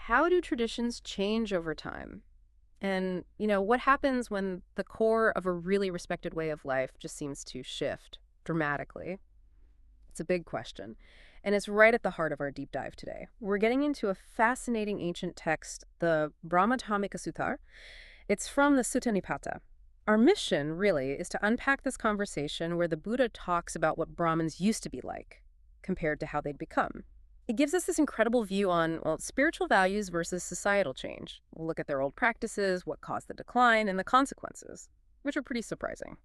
how do traditions change over time? And, what happens when the core of a really respected way of life just seems to shift dramatically? It's a big question. And it's right at the heart of our deep dive today. We're getting into a fascinating ancient text, the Brahmaṇadhammikasutta. It's from the Sutta Nipata. Our mission, really, is to unpack this conversation where the Buddha talks about what Brahmins used to be like, compared to how they'd become. It gives us this incredible view on, well, spiritual values versus societal change. We'll look at their old practices, what caused the decline, and the consequences, which are pretty surprising.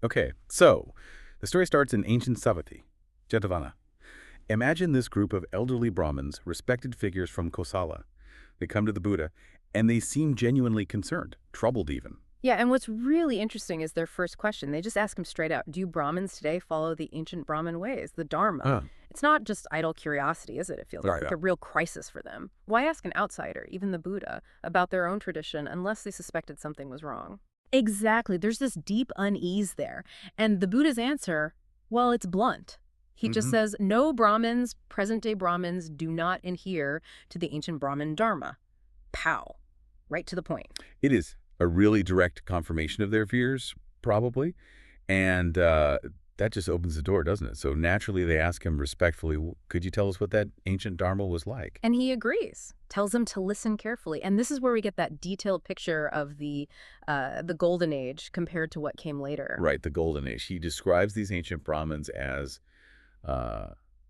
Okay, so the story starts in ancient Savatthi, Jetavana. Imagine this group of elderly Brahmins, respected figures from Kosala. They come to the Buddha, and they seem genuinely concerned, troubled even. Yeah, and what's really interesting is their first question. They just ask him straight out, do Brahmins today follow the ancient Brahmin ways, the Dharma? Huh. It's not just idle curiosity, is it? It feels like a real crisis for them. Why ask an outsider, even the Buddha, about their own tradition unless they suspected something was wrong? Exactly. There's this deep unease there. And the Buddha's answer, well, it's blunt. He just says, no Brahmins, present-day Brahmins, do not adhere to the ancient Brahmin Dharma. Pow. Right to the point. It is a really direct confirmation of their fears, probably. And that just opens the door, doesn't it? So naturally, they ask him respectfully, could you tell us what that ancient Dharma was like? And he agrees, tells them to listen carefully. And this is where we get that detailed picture of the Golden Age compared to what came later. Right, the Golden Age. He describes these ancient Brahmins as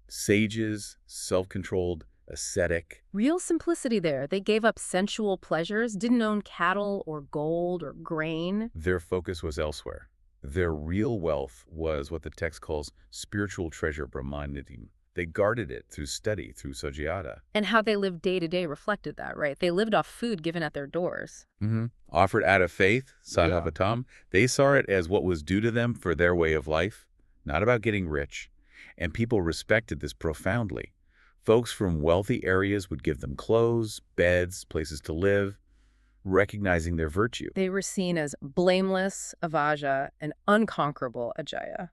sages, self-controlled, ascetic. Real simplicity there. They gave up sensual pleasures, didn't own cattle or gold or grain. Their focus was elsewhere. Their real wealth was what the text calls spiritual treasure, Brahmanical. They guarded it through study, through sajjhata. And how they lived day to day reflected that, right? They lived off food given at their doors. Offered out of faith, sadhavatam. They saw it as what was due to them for their way of life, not about getting rich. And people respected this profoundly. Folks from wealthy areas would give them clothes, beds, places to live, recognizing their virtue. They were seen as blameless, avaja, and unconquerable ajaya,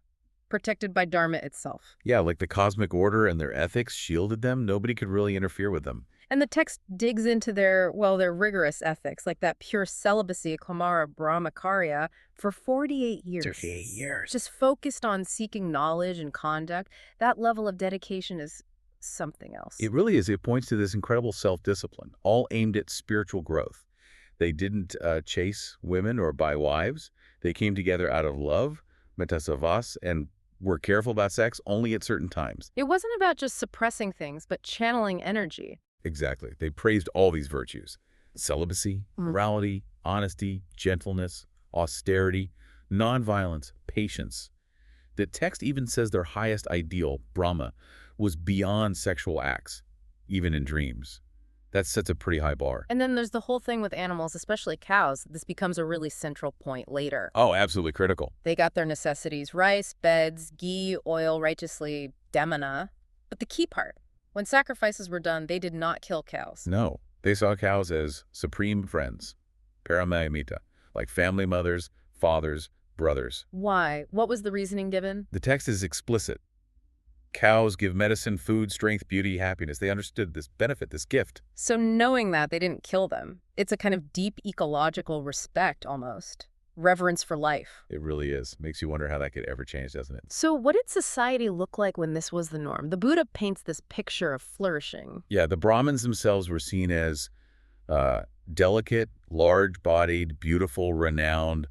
protected by Dharma itself. Yeah, like the cosmic order and their ethics shielded them. Nobody could really interfere with them. And the text digs into their rigorous ethics, like that pure celibacy, Kamara Brahmacharya, for 48 years. 38 years. Just focused on seeking knowledge and conduct. That level of dedication is something else. It really is. It points to this incredible self-discipline, all aimed at spiritual growth. They didn't chase women or buy wives. They came together out of love, metasavas, and were careful about sex only at certain times. It wasn't about just suppressing things, but channeling energy. Exactly. They praised all these virtues: celibacy, morality, honesty, gentleness, austerity, nonviolence, patience. The text even says their highest ideal, Brahma, was beyond sexual acts, even in dreams. That sets a pretty high bar. And then there's the whole thing with animals, especially cows. This becomes a really central point later. Oh, absolutely critical. They got their necessities: rice, beds, ghee, oil, righteously demana. But the key part, when sacrifices were done, they did not kill cows. No, they saw cows as supreme friends, paramayamita, like family mothers, fathers, brothers. Why? What was the reasoning given? The text is explicit. Cows give medicine, food, strength, beauty, happiness. They understood this benefit, this gift. So knowing that, they didn't kill them. It's a kind of deep ecological respect, almost. Reverence for life. It really is. Makes you wonder how that could ever change, doesn't it? So what did society look like when this was the norm? The Buddha paints this picture of flourishing. Yeah, the Brahmins themselves were seen as delicate, large-bodied, beautiful, renowned,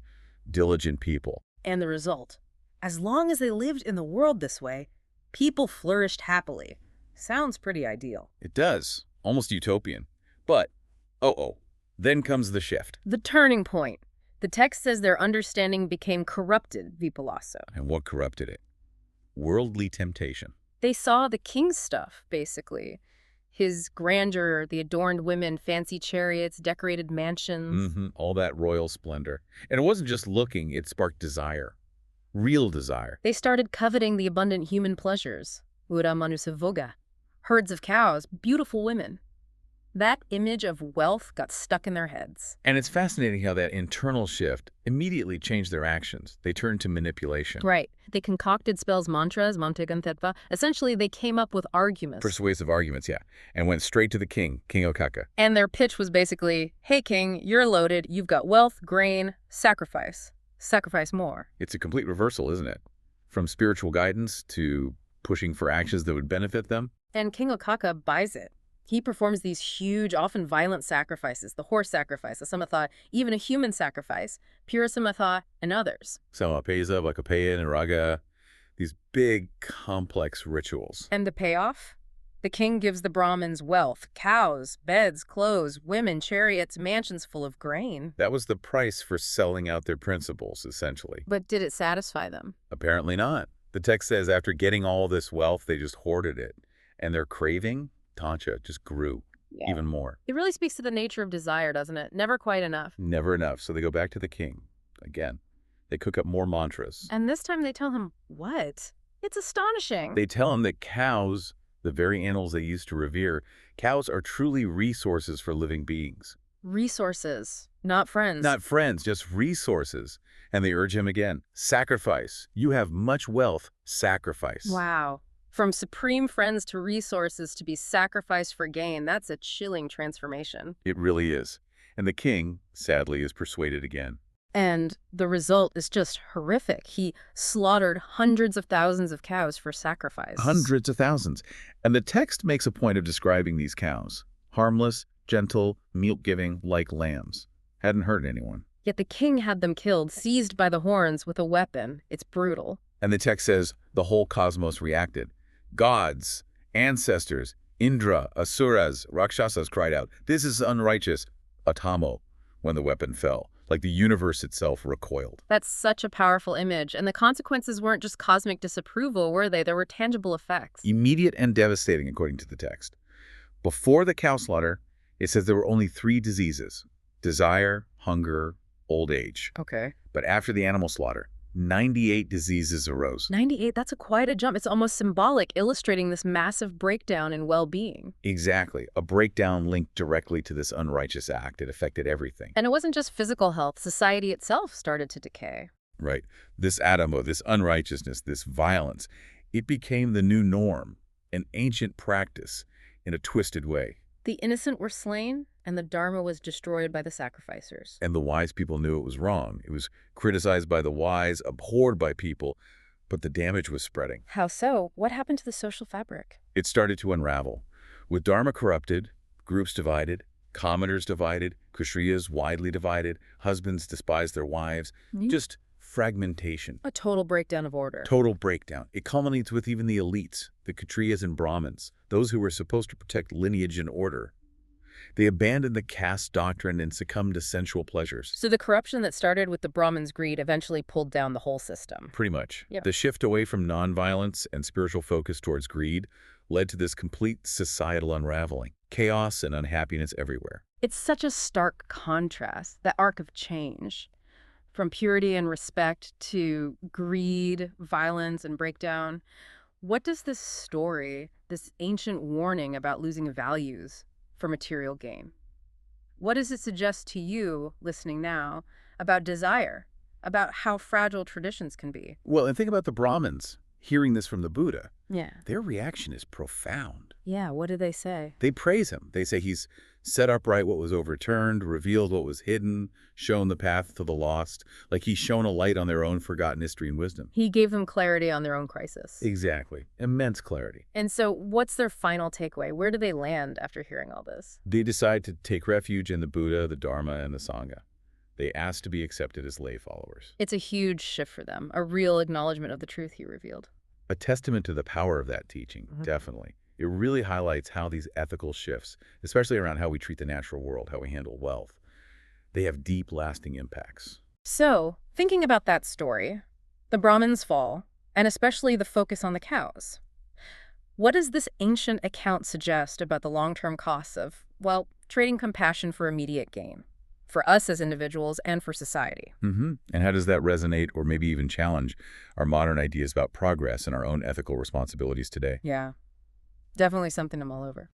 diligent people. And the result? As long as they lived in the world this way, people flourished happily. Sounds pretty ideal. It does. Almost utopian. But, then comes the shift. The turning point. The text says their understanding became corrupted, vipallasa. And what corrupted it? Worldly temptation. They saw the king's stuff, basically. His grandeur, the adorned women, fancy chariots, decorated mansions. All that royal splendor. And it wasn't just looking, it sparked desire. Real desire. They started coveting the abundant human pleasures. Ura manusavoga. Herds of cows, beautiful women. That image of wealth got stuck in their heads. And it's fascinating how that internal shift immediately changed their actions. They turned to manipulation. Right. They concocted spells, mantras, mantegantetva. Essentially, they came up with arguments. Persuasive arguments, yeah. And went straight to the king, King Okaka. And their pitch was basically, hey, king, you're loaded. You've got wealth, grain, sacrifice. Sacrifice more. It's a complete reversal, isn't it? From spiritual guidance to pushing for actions that would benefit them. And King Okaka buys it. He performs these huge, often violent sacrifices, the horse sacrifice, the samatha, even a human sacrifice, purasamatha, and others. Samapeza, Vakapeya, and Raga, these big, complex rituals. And the payoff? The king gives the Brahmins wealth, cows, beds, clothes, women, chariots, mansions full of grain. That was the price for selling out their principles, essentially. But did it satisfy them? Apparently not. The text says after getting all this wealth, they just hoarded it. And their craving, tancha, just grew even more. It really speaks to the nature of desire, doesn't it? Never quite enough. Never enough. So they go back to the king. Again, they cook up more mantras. And this time they tell him, what? It's astonishing. They tell him that cows, the very animals they used to revere, cows are truly resources for living beings. Resources, not friends. Not friends, just resources. And they urge him again, sacrifice. You have much wealth, sacrifice. Wow. From supreme friends to resources to be sacrificed for gain, that's a chilling transformation. It really is. And the king, sadly, is persuaded again. And the result is just horrific. He slaughtered hundreds of thousands of cows for sacrifice. Hundreds of thousands. And the text makes a point of describing these cows. Harmless, gentle, milk-giving, like lambs. Hadn't hurt anyone. Yet the king had them killed, seized by the horns with a weapon. It's brutal. And the text says the whole cosmos reacted. Gods, ancestors, Indra, Asuras, Rakshasas cried out, "This is unrighteous," atamo, when the weapon fell. Like the universe itself recoiled. That's such a powerful image. And the consequences weren't just cosmic disapproval, were they? There were tangible effects. Immediate and devastating, according to the text. Before the cow slaughter, it says there were only 3 diseases: desire, hunger, old age. Okay. But after the animal slaughter, 98 diseases arose. 98, that's quite a jump. It's almost symbolic, illustrating this massive breakdown in well-being. Exactly. A breakdown linked directly to this unrighteous act. It affected everything. And it wasn't just physical health. Society itself started to decay. Right. This adamo, this unrighteousness, this violence, it became the new norm, an ancient practice in a twisted way. The innocent were slain, and the Dharma was destroyed by the sacrificers. And the wise people knew it was wrong. It was criticized by the wise, abhorred by people, but the damage was spreading. How so? What happened to the social fabric? It started to unravel. With Dharma corrupted, groups divided, commoners divided, kshatriyas widely divided, husbands despised their wives, just fragmentation. A total breakdown of order. Total breakdown. It culminates with even the elites, the kshatriyas and Brahmins, those who were supposed to protect lineage and order. They abandoned the caste doctrine and succumbed to sensual pleasures. So the corruption that started with the Brahmins' greed eventually pulled down the whole system. Pretty much. Yep. The shift away from nonviolence and spiritual focus towards greed led to this complete societal unraveling. Chaos and unhappiness everywhere. It's such a stark contrast, that arc of change. From purity and respect to greed, violence, and breakdown. What does this story, this ancient warning about losing values for material gain, what does it suggest to you, listening now, about desire, about how fragile traditions can be? Well, and think about the Brahmins hearing this from the Buddha. Yeah. Their reaction is profound. Yeah, what do they say? They praise him. They say he's set upright what was overturned, revealed what was hidden, shown the path to the lost, like he's shown a light on their own forgotten history and wisdom. He gave them clarity on their own crisis. Exactly. Immense clarity. And so what's their final takeaway? Where do they land after hearing all this? They decide to take refuge in the Buddha, the Dharma, and the Sangha. They ask to be accepted as lay followers. It's a huge shift for them, a real acknowledgement of the truth he revealed. A testament to the power of that teaching, definitely. It really highlights how these ethical shifts, especially around how we treat the natural world, how we handle wealth, they have deep, lasting impacts. So, thinking about that story, the Brahmins fall, and especially the focus on the cows, what does this ancient account suggest about the long-term costs of, well, trading compassion for immediate gain, for us as individuals and for society? And how does that resonate or maybe even challenge our modern ideas about progress and our own ethical responsibilities today? Yeah, definitely something I'm all over.